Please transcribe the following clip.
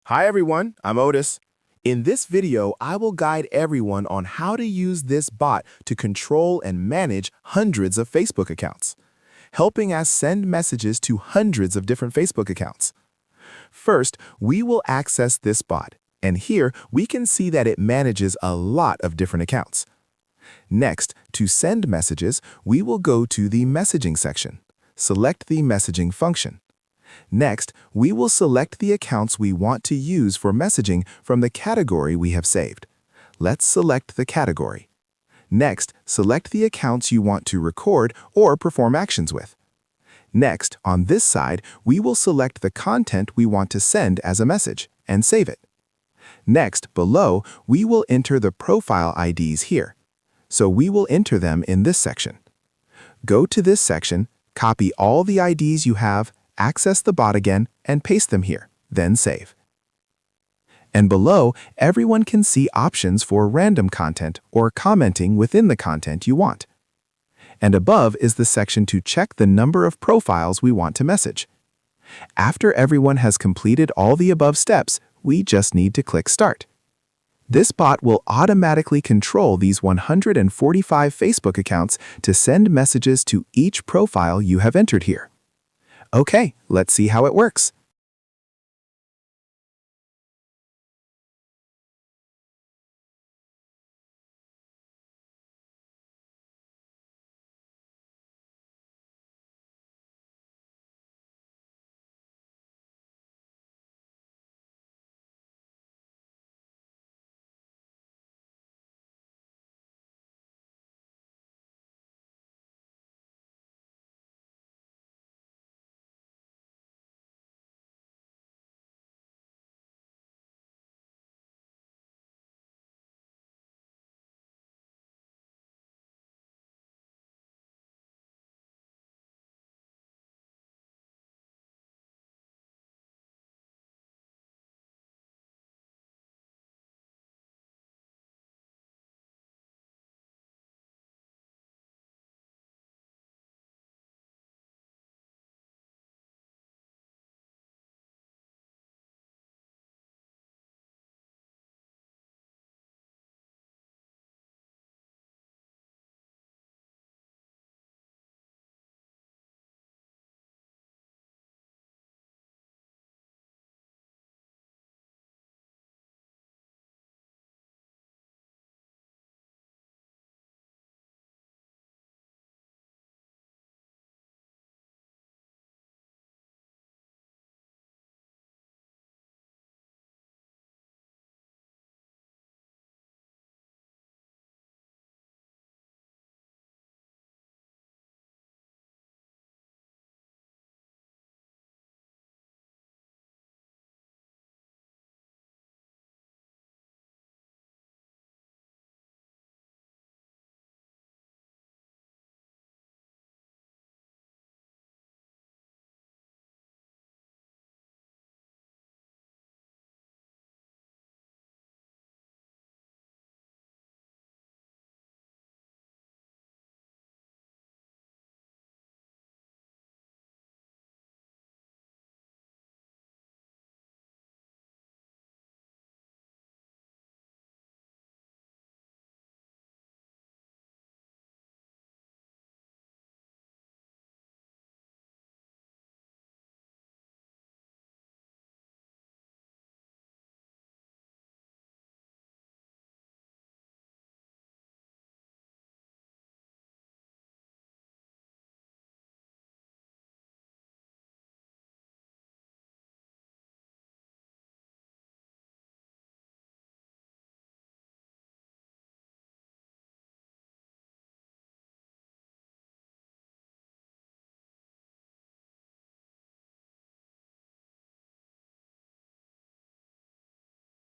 Hi everyone, I'm Otis. In this video, I will guide everyone on how to use this bot to control and manage hundreds of Facebook accounts, helping us send messages to hundreds of different Facebook accounts. First, we will access this bot, and here we can see that it manages a lot of different accounts. Next, to send messages, we will go to the messaging section. Select the messaging function. Next, we will select the accounts we want to use for messaging from the category we have saved. Let's select the category. Next, select the accounts you want to record or perform actions with. Next, on this side, we will select the content we want to send as a message and save it. Next, below, we will enter the profile IDs here. So we will enter them in this section. Go to this section, copy all the IDs you have, access the bot again, and paste them here, then save. And below, everyone can see options for random content or commenting within the content you want. And above is the section to check the number of profiles we want to message. After everyone has completed all the above steps, we just need to click Start. This bot will automatically control these 145 Facebook accounts to send messages to each profile you have entered here. Okay, let's see how it works.